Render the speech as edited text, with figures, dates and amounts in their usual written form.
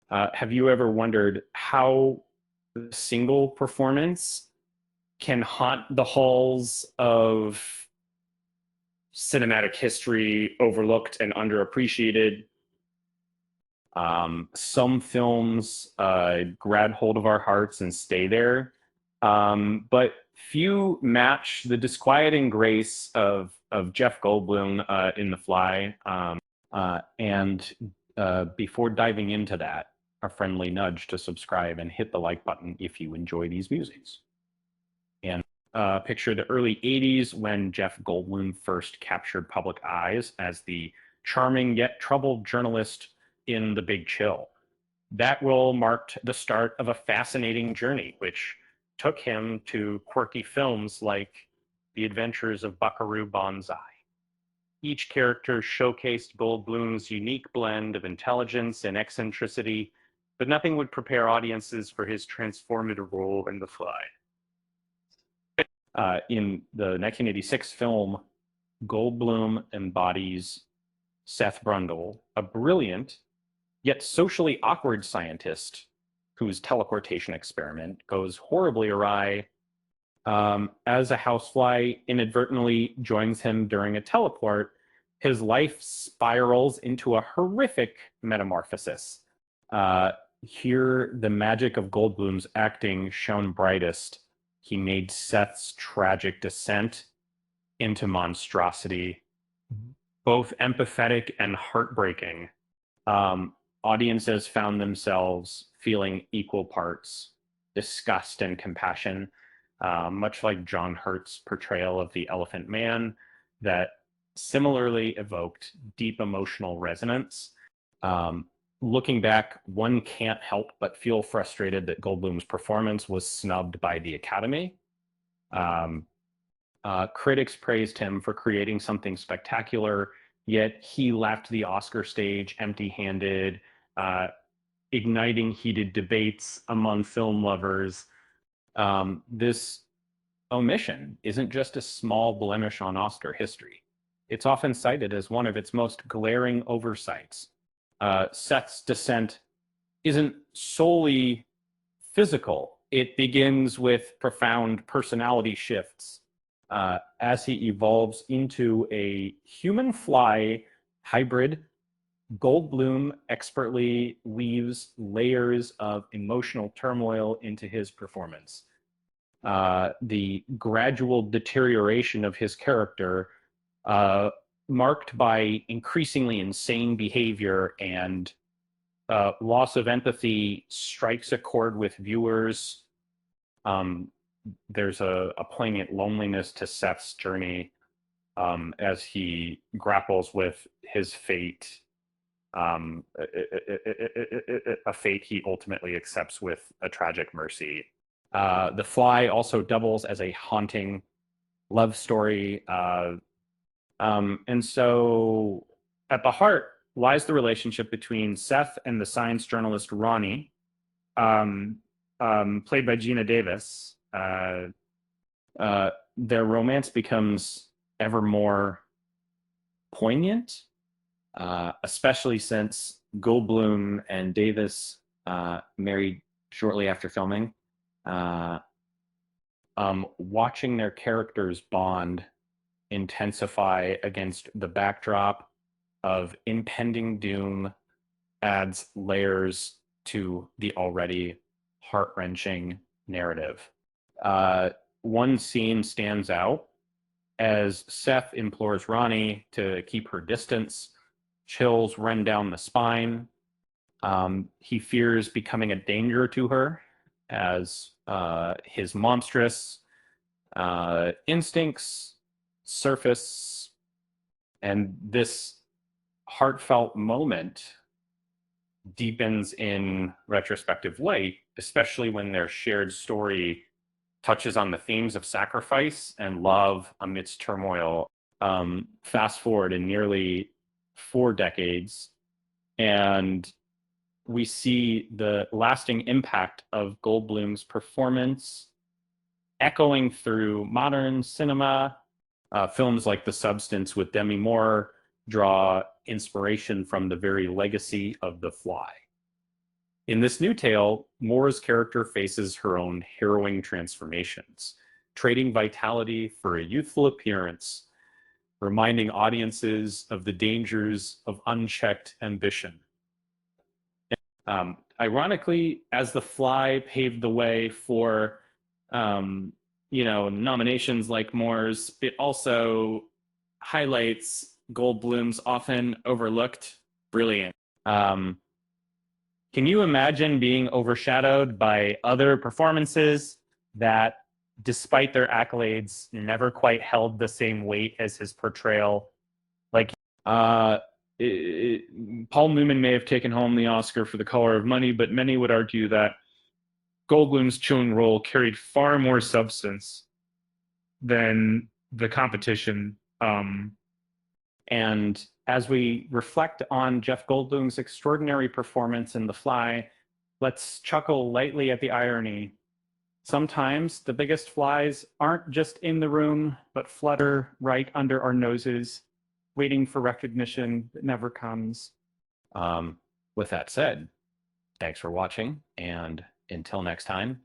Have you ever wondered how a single performance can haunt the halls of cinematic history, overlooked and underappreciated? Some films grab hold of our hearts and stay there, but few match the disquieting grace of Jeff Goldblum in The Fly. And before diving into that, a friendly nudge to subscribe and hit the like button if you enjoy these musings. And picture the early 80s when Jeff Goldblum first captured public eyes as the charming yet troubled journalist in The Big Chill. That role marked the start of a fascinating journey, which took him to quirky films like The Adventures of Buckaroo Banzai. Each character showcased Goldblum's unique blend of intelligence and eccentricity, but nothing would prepare audiences for his transformative role in The Fly. In the 1986 film, Goldblum embodies Seth Brundle, a brilliant yet socially awkward scientist whose teleportation experiment goes horribly awry as a housefly inadvertently joins him during a teleport. His life spirals into a horrific metamorphosis. Here, the magic of Goldblum's acting shone brightest. He made Seth's tragic descent into monstrosity both empathetic and heartbreaking. Audiences found themselves feeling equal parts disgust and compassion, much like John Hurt's portrayal of the Elephant Man, that similarly evoked deep emotional resonance. Looking back, one can't help but feel frustrated that Goldblum's performance was snubbed by the Academy. Critics praised him for creating something spectacular, yet he left the Oscar stage empty-handed, igniting heated debates among film lovers. This omission isn't just a small blemish on Oscar history. It's often cited as one of its most glaring oversights. Seth's descent isn't solely physical. It begins with profound personality shifts as he evolves into a human fly hybrid. Goldblum expertly weaves layers of emotional turmoil into his performance. The gradual deterioration of his character, marked by increasingly insane behavior and loss of empathy, strikes a chord with viewers. There's a poignant loneliness to Seth's journey as he grapples with his fate, a fate he ultimately accepts with a tragic mercy. The Fly also doubles as a haunting love story. And so at the heart lies the relationship between Seth and the science journalist Ronnie, played by Gina Davis. Their romance becomes ever more poignant, especially since Goldblum and Davis married shortly after filming. Watching their characters bond intensify against the backdrop of impending doom adds layers to the already heart-wrenching narrative. One scene stands out as Seth implores Ronnie to keep her distance. Chills run down the spine. He fears becoming a danger to her as his monstrous instincts surface. And this heartfelt moment deepens in retrospective light, especially when their shared story touches on the themes of sacrifice and love amidst turmoil. Fast forward in nearly 4 decades, and we see the lasting impact of Goldblum's performance echoing through modern cinema. Films like The Substance with Demi Moore draw inspiration from the very legacy of The Fly. In this new tale, Moore's character faces her own harrowing transformations, trading vitality for a youthful appearance, reminding audiences of the dangers of unchecked ambition. Ironically, as The Fly paved the way for, um, nominations like Moore's, it also highlights Goldblum's often overlooked brilliance. Um, can you imagine being overshadowed by other performances that, despite their accolades, never quite held the same weight as his portrayal? Like, uh, Paul Newman may have taken home the Oscar for The Color of Money, but many would argue that Goldblum's chilling role carried far more substance than the competition. And as we reflect on Jeff Goldblum's extraordinary performance in The Fly, let's chuckle lightly at the irony. Sometimes the biggest flies aren't just in the room, but flutter right under our noses, waiting for recognition that never comes. With that said, thanks for watching, and until next time,